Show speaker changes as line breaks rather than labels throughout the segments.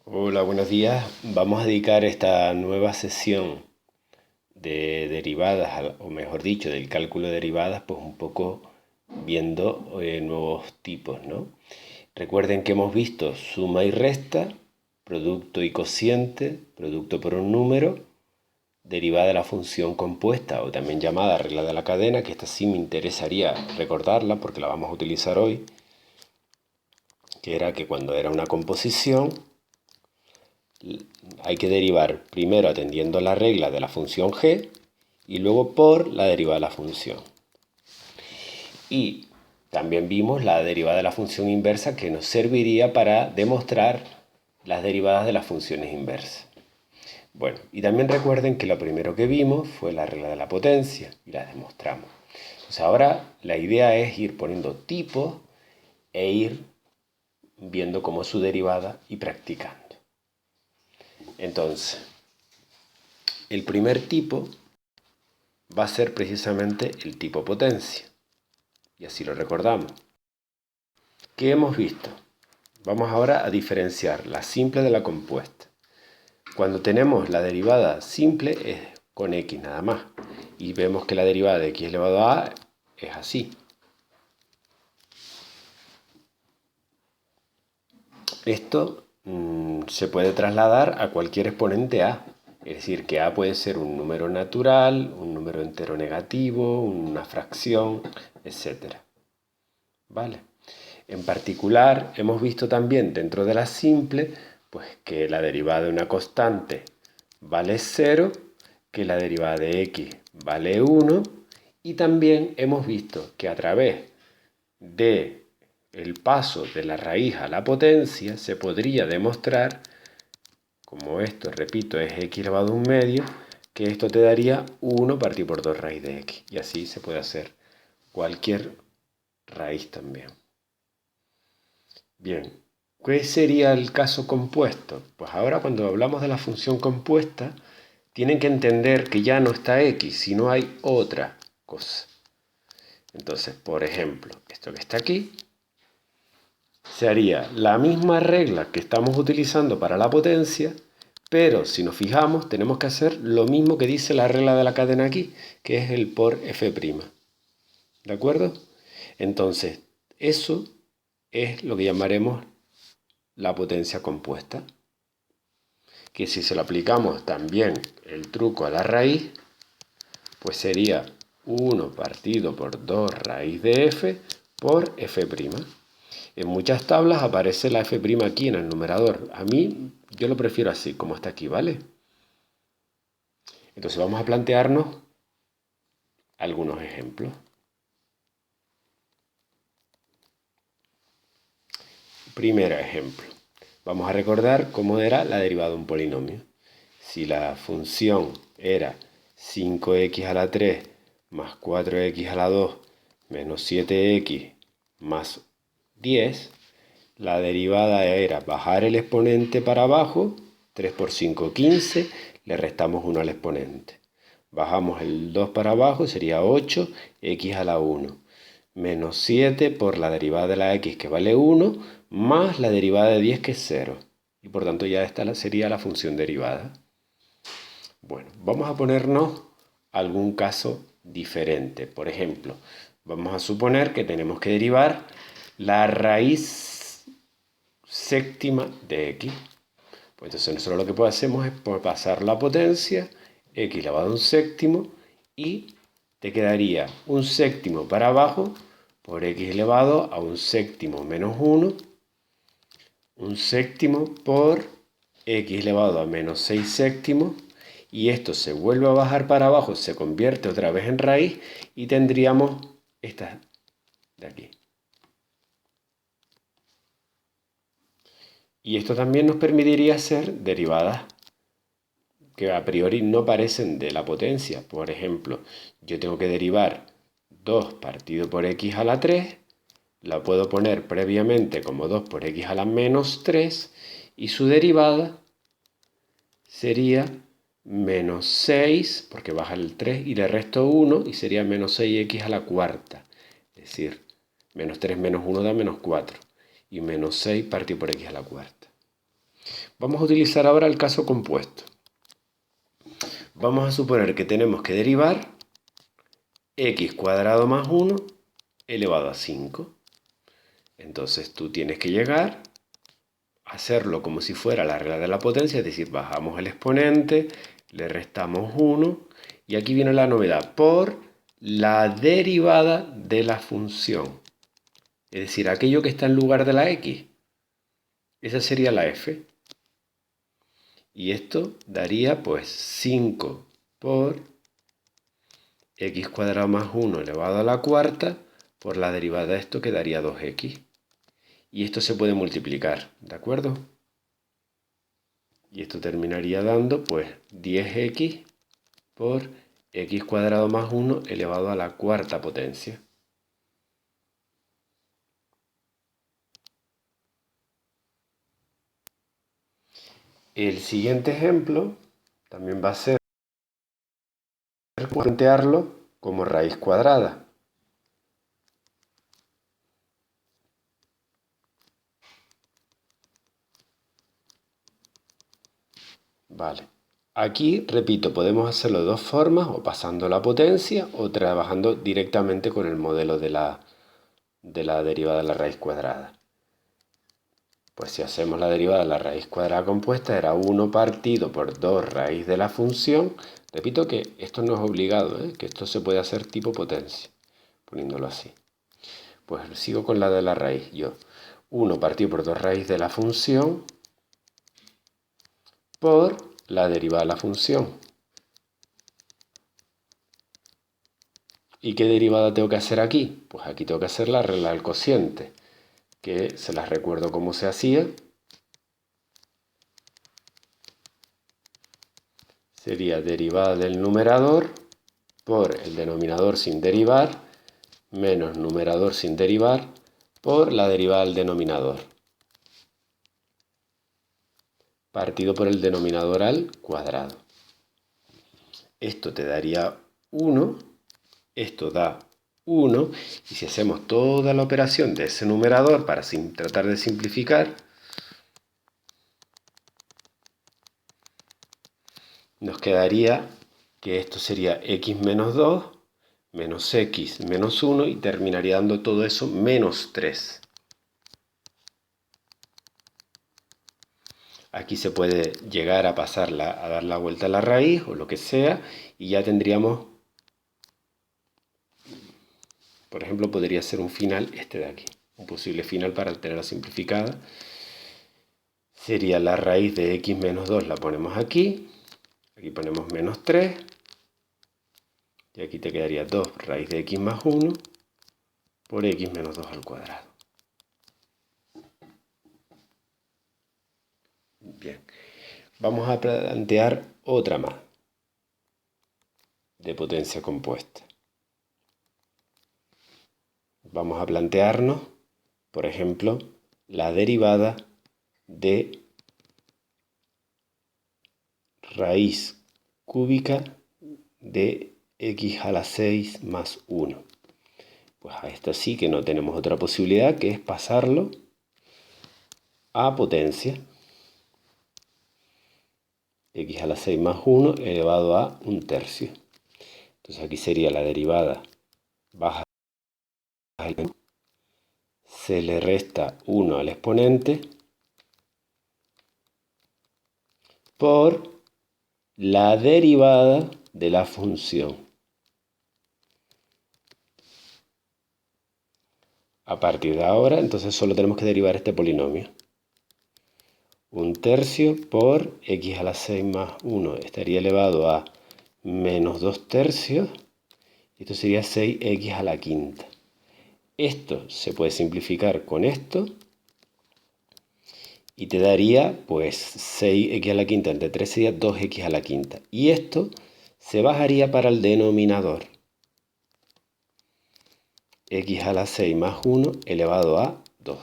Hola, buenos días. Vamos a dedicar esta nueva sesión de derivadas, o mejor dicho, del cálculo de derivadas, pues un poco viendo nuevos tipos, ¿no? Recuerden que hemos visto suma y resta, producto y cociente, producto por un número, derivada de la función compuesta, o también llamada regla de la cadena, que esta sí me interesaría recordarla porque la vamos a utilizar hoy, que era que cuando era una composición hay que derivar primero atendiendo la regla de la función g y luego por la derivada de la función. Y también vimos la derivada de la función inversa, que nos serviría para demostrar las derivadas de las funciones inversas. Bueno, y también recuerden que lo primero que vimos fue la regla de la potencia y la demostramos. Entonces ahora la idea es ir poniendo tipos e ir viendo cómo es su derivada y practicando. Entonces, el primer tipo va a ser precisamente el tipo potencia. Y así lo recordamos. ¿Qué hemos visto? Vamos ahora a diferenciar la simple de la compuesta. Cuando tenemos la derivada simple es con x nada más. Y vemos que la derivada de x elevado a a es así. Esto se puede trasladar a cualquier exponente a. Es decir, que a puede ser un número natural, un número entero negativo, una fracción, etc. ¿Vale? En particular, hemos visto también dentro de la simple, pues que la derivada de una constante vale 0, que la derivada de x vale 1, y también hemos visto que a través de el paso de la raíz a la potencia se podría demostrar, como esto, repito, es x elevado a un medio, que esto te daría 1 partido por 2 raíz de x. Y así se puede hacer cualquier raíz también. Bien, ¿qué sería el caso compuesto? Pues ahora cuando hablamos de la función compuesta, tienen que entender que ya no está x, sino hay otra cosa. Entonces, por ejemplo, esto que está aquí, se haría la misma regla que estamos utilizando para la potencia, pero si nos fijamos, tenemos que hacer lo mismo que dice la regla de la cadena aquí, que es el por f'. ¿De acuerdo? Entonces, eso es lo que llamaremos la potencia compuesta, que si se lo aplicamos también el truco a la raíz, pues sería 1 partido por 2 raíz de f por f'. En muchas tablas aparece la f' aquí en el numerador. A mí, yo lo prefiero así, como está aquí, ¿vale? Entonces vamos a plantearnos algunos ejemplos. Primer ejemplo. Vamos a recordar cómo era la derivada de un polinomio. Si la función era 5x a la 3 más 4x a la 2 menos 7x más 10, la derivada era bajar el exponente para abajo, 3 por 5, 15, le restamos 1 al exponente. Bajamos el 2 para abajo, sería 8, x a la 1, menos 7 por la derivada de la x, que vale 1, más la derivada de 10, que es 0. Y por tanto ya esta sería la función derivada. Bueno, vamos a ponernos algún caso diferente. Por ejemplo, vamos a suponer que tenemos que derivar la raíz séptima de x. Pues entonces nosotros lo que hacemos es pasar la potencia, x elevado a un séptimo, y te quedaría un séptimo para abajo por x elevado a un séptimo menos 1, un séptimo por x elevado a menos 6 séptimos, y esto se vuelve a bajar para abajo, se convierte otra vez en raíz, y tendríamos esta de aquí. Y esto también nos permitiría hacer derivadas que a priori no parecen de la potencia. Por ejemplo, yo tengo que derivar 2 partido por x a la 3, la puedo poner previamente como 2 por x a la menos 3, y su derivada sería menos 6, porque baja el 3, y le resto 1, y sería menos 6x a la cuarta. Es decir, menos 3 menos 1 da menos 4, y menos 6 partido por x a la cuarta. Vamos a utilizar ahora el caso compuesto. Vamos a suponer que tenemos que derivar x cuadrado más 1 elevado a 5. Entonces tú tienes que llegar a hacerlo como si fuera la regla de la potencia, es decir, bajamos el exponente, le restamos 1 y aquí viene la novedad, por la derivada de la función. Es decir, aquello que está en lugar de la x. Esa sería la f. Y esto daría pues 5 por x cuadrado más 1 elevado a la cuarta por la derivada de esto que daría 2x. Y esto se puede multiplicar, ¿de acuerdo? Y esto terminaría dando pues 10x por x cuadrado más 1 elevado a la cuarta potencia. El siguiente ejemplo también va a ser plantearlo como raíz cuadrada. Vale. Aquí, repito, podemos hacerlo de dos formas, o pasando la potencia o trabajando directamente con el modelo de la derivada de la raíz cuadrada. Pues si hacemos la derivada de la raíz cuadrada compuesta, era 1 partido por 2 raíz de la función. Repito que esto no es obligado, que esto se puede hacer tipo potencia, poniéndolo así. Pues sigo con la de la raíz. 1 partido por 2 raíz de la función por la derivada de la función. ¿Y qué derivada tengo que hacer aquí? Pues aquí tengo que hacer la regla del cociente, que se las recuerdo cómo se hacía. Sería derivada del numerador por el denominador sin derivar, menos numerador sin derivar, por la derivada del denominador, partido por el denominador al cuadrado. Esto te daría 1, esto da 1, y si hacemos toda la operación de ese numerador para tratar de simplificar, nos quedaría que esto sería x menos 2 menos x menos 1 y terminaría dando todo eso menos 3. Aquí se puede llegar a a dar la vuelta a la raíz o lo que sea y ya tendríamos, por ejemplo, podría ser un final este de aquí. Un posible final para tenerla simplificada. Sería la raíz de x menos 2 la ponemos aquí. Aquí ponemos menos 3. Y aquí te quedaría 2 raíz de x más 1 por x menos 2 al cuadrado. Bien. Vamos a plantear otra más de potencia compuesta. Vamos a plantearnos, por ejemplo, la derivada de raíz cúbica de x a la 6 más 1. Pues a esto sí que no tenemos otra posibilidad que es pasarlo a potencia. X a la 6 más 1 elevado a 1/3. Entonces aquí sería la derivada baja, se le resta 1 al exponente por la derivada de la función. A partir de ahora, entonces solo tenemos que derivar este polinomio. 1/3 por x a la 6 más 1 estaría elevado a menos 2/3. Esto sería 6x a la quinta. Esto se puede simplificar con esto y te daría pues 6x a la quinta entre 3 sería 2x a la quinta. Y esto se bajaría para el denominador. X a la 6 más 1 elevado a 2.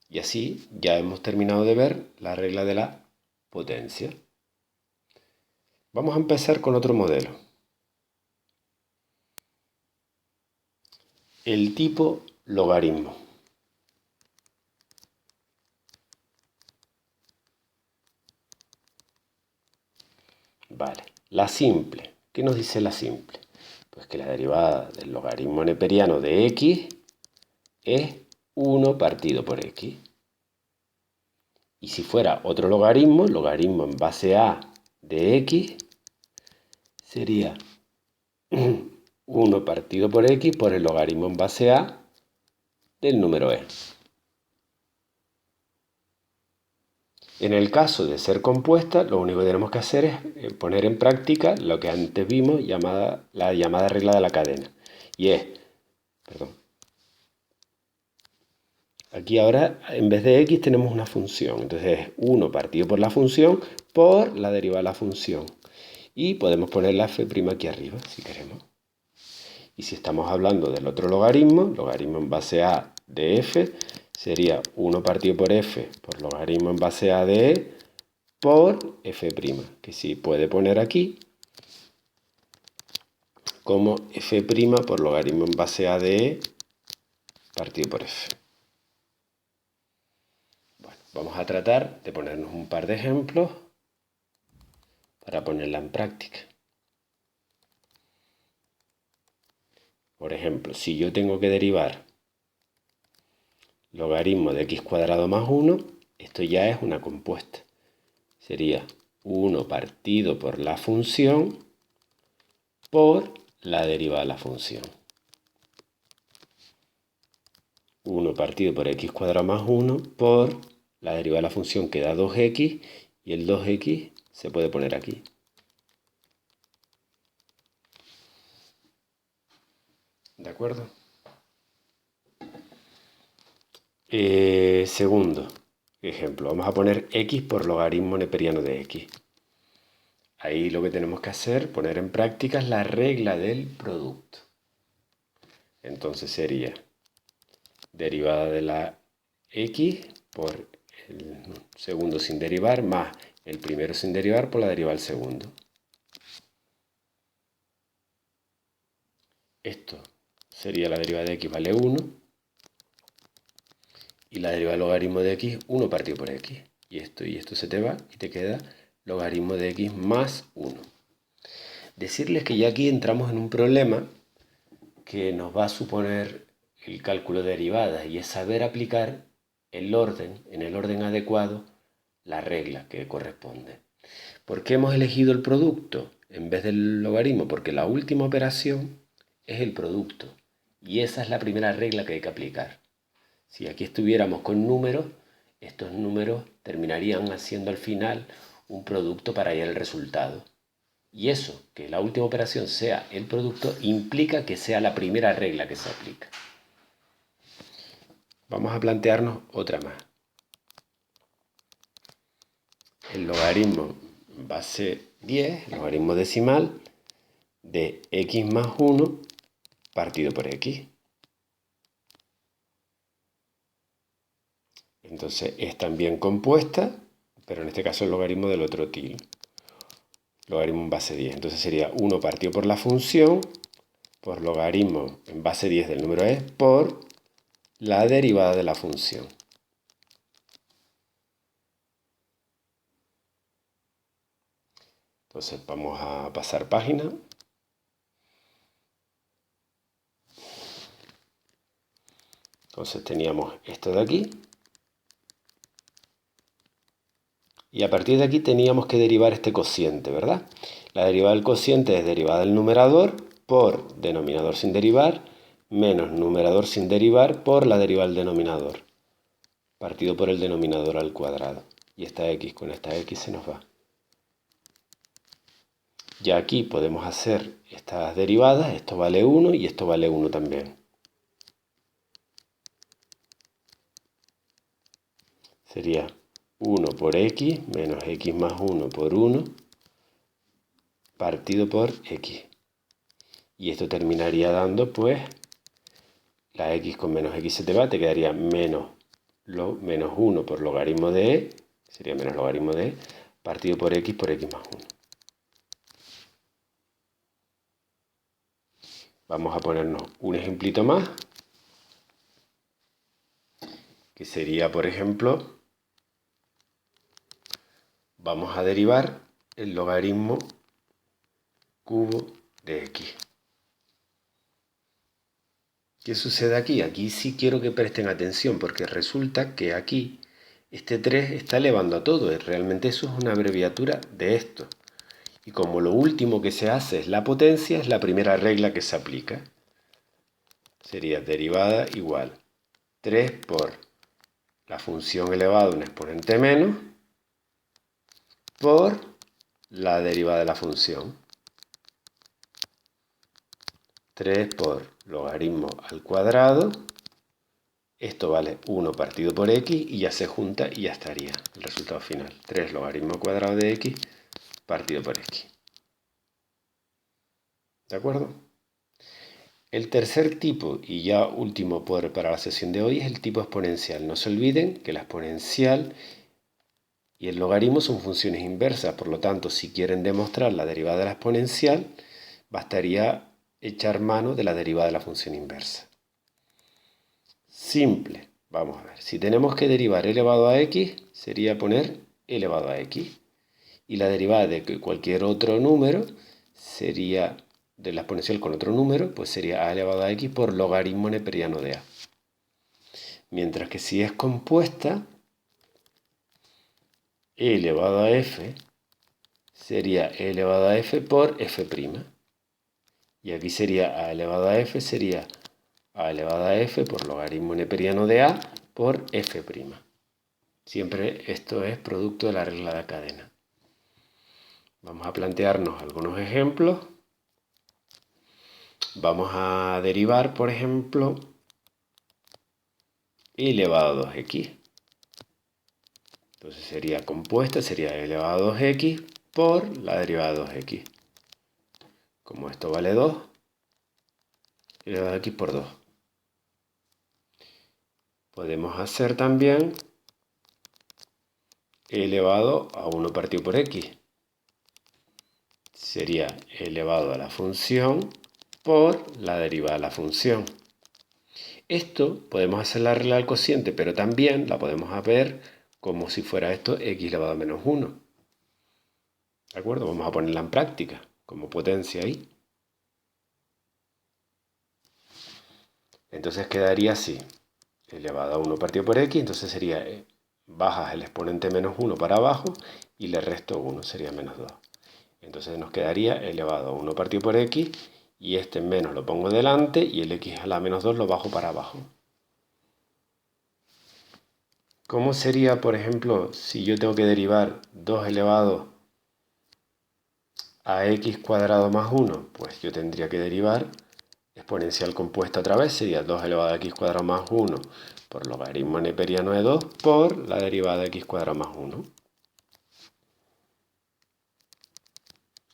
Y así ya hemos terminado de ver la regla de la potencia. Vamos a empezar con otro modelo. El tipo logaritmo. Vale, la simple. ¿Qué nos dice la simple? Pues que la derivada del logaritmo neperiano de x es 1 partido por x. Y si fuera otro logaritmo, logaritmo en base a de x, sería 1 partido por x por el logaritmo en base a del número e. En el caso de ser compuesta, lo único que tenemos que hacer es poner en práctica lo que antes vimos, la llamada regla de la cadena. Y es, aquí ahora en vez de x tenemos una función. Entonces es 1 partido por la función por la derivada de la función. Y podemos poner la f' aquí arriba, si queremos. Y si estamos hablando del otro logaritmo, logaritmo en base a de f, sería 1 partido por f por logaritmo en base a de e por f', que se puede poner aquí como f' por logaritmo en base a de e partido por f. Bueno, vamos a tratar de ponernos un par de ejemplos para ponerla en práctica. Por ejemplo, si yo tengo que derivar logaritmo de x cuadrado más 1, esto ya es una compuesta. Sería 1 partido por la función por la derivada de la función. 1 partido por x cuadrado más 1 por la derivada de la función que da 2x, y el 2x se puede poner aquí. ¿De acuerdo? Segundo ejemplo, vamos a poner x por logaritmo neperiano de x. Ahí lo que tenemos que hacer, poner en práctica, es la regla del producto. Entonces sería derivada de la x por el segundo sin derivar más el primero sin derivar por la derivada del segundo. Esto sería la derivada de x vale 1 y la derivada del logaritmo de x 1 partido por x. Y esto se te va y te queda logaritmo de x más 1. Decirles que ya aquí entramos en un problema que nos va a suponer el cálculo de derivadas, y es saber aplicar en el orden adecuado, la regla que corresponde. ¿Por qué hemos elegido el producto en vez del logaritmo? Porque la última operación es el producto, y esa es la primera regla que hay que aplicar. Si aquí estuviéramos con números, estos números terminarían haciendo al final un producto para hallar el resultado. Y eso, que la última operación sea el producto, implica que sea la primera regla que se aplica. Vamos a plantearnos otra más. El logaritmo base 10, el logaritmo decimal de x más 1 partido por x. Entonces es también compuesta, pero en este caso el logaritmo del otro til. Logaritmo en base 10. Entonces sería 1 partido por la función por logaritmo en base 10 del número e por la derivada de la función. Entonces vamos a pasar página. Entonces teníamos esto de aquí. Y a partir de aquí teníamos que derivar este cociente, ¿verdad? La derivada del cociente es derivada del numerador por denominador sin derivar menos numerador sin derivar por la derivada del denominador, partido por el denominador al cuadrado. Y esta x con esta x se nos va. Ya aquí podemos hacer estas derivadas, esto vale 1 y esto vale 1 también. Sería 1 por x menos x más 1 por 1 partido por x. Y esto terminaría dando, pues, la x con menos x se te va, te quedaría menos 1 por logaritmo de e, sería menos logaritmo de e, partido por x más 1. Vamos a ponernos un ejemplito más, que sería, por ejemplo, vamos a derivar el logaritmo cubo de x. ¿Qué sucede aquí? Aquí sí quiero que presten atención porque resulta que aquí este 3 está elevando a todo y realmente eso es una abreviatura de esto. Y como lo último que se hace es la potencia, es la primera regla que se aplica. Sería derivada igual 3 por la función elevada a un exponente menos por la derivada de la función. 3 por logaritmo al cuadrado. Esto vale 1 partido por x y ya se junta y ya estaría el resultado final. 3 logaritmo al cuadrado de x partido por x. ¿De acuerdo? El tercer tipo, y ya último para la sesión de hoy, es el tipo exponencial. No se olviden que la exponencial y el logaritmo son funciones inversas. Por lo tanto, si quieren demostrar la derivada de la exponencial, bastaría echar mano de la derivada de la función inversa. Simple. Vamos a ver. Si tenemos que derivar e elevado a x, sería poner e elevado a x. Y la derivada de cualquier otro número sería, de la exponencial con otro número, pues sería a elevado a x por logaritmo neperiano de a. Mientras que si es compuesta, e elevado a f sería e elevado a f por f'. Y aquí sería a elevado a f, sería a elevado a f por logaritmo neperiano de a por f'. Siempre esto es producto de la regla de cadena. Vamos a plantearnos algunos ejemplos. Vamos a derivar, por ejemplo, e elevado a 2x. Entonces sería compuesta, sería e elevado a 2x por la derivada de 2x. Como esto vale 2, e elevado a x por 2. Podemos hacer también e elevado a 1 partido por x. Sería e elevado a la función por la derivada de la función. Esto podemos hacer la regla del cociente, pero también la podemos ver como si fuera esto x elevado a menos 1. ¿De acuerdo? Vamos a ponerla en práctica, como potencia ahí. Entonces quedaría así, elevado a 1 partido por x, entonces sería, bajas el exponente menos 1 para abajo y le resto 1, sería menos 2. Entonces nos quedaría elevado a 1 partido por x y este menos lo pongo delante y el x a la menos 2 lo bajo para abajo. ¿Cómo sería, por ejemplo, si yo tengo que derivar 2 elevado a x cuadrado más 1? Pues yo tendría que derivar exponencial compuesta otra vez, sería 2 elevado a x cuadrado más 1 por logaritmo neperiano de 2 por la derivada de x cuadrado más 1.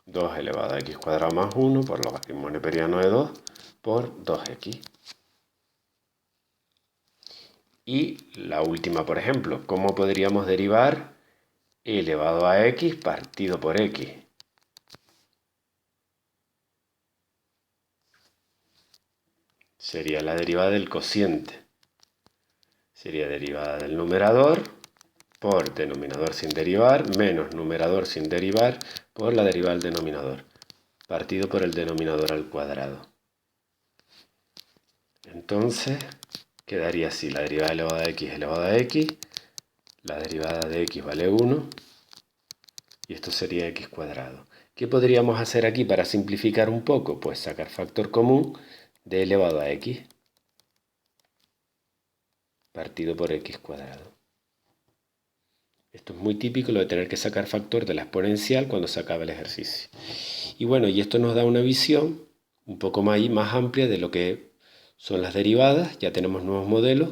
2 elevado a x cuadrado más 1 por logaritmo neperiano de 2 por 2x. Y la última, por ejemplo, ¿cómo podríamos derivar e elevado a x partido por x? Sería la derivada del cociente. Sería derivada del numerador por denominador sin derivar menos numerador sin derivar por la derivada del denominador, partido por el denominador al cuadrado. Entonces quedaría así, la derivada elevada de x elevado a x, la derivada de x vale 1 y esto sería x cuadrado. ¿Qué podríamos hacer aquí para simplificar un poco? Pues sacar factor común de elevado a x partido por x cuadrado. Esto es muy típico, lo de tener que sacar factor de la exponencial cuando se acaba el ejercicio. Y bueno, y esto nos da una visión un poco más amplia de lo que son las derivadas. Ya tenemos nuevos modelos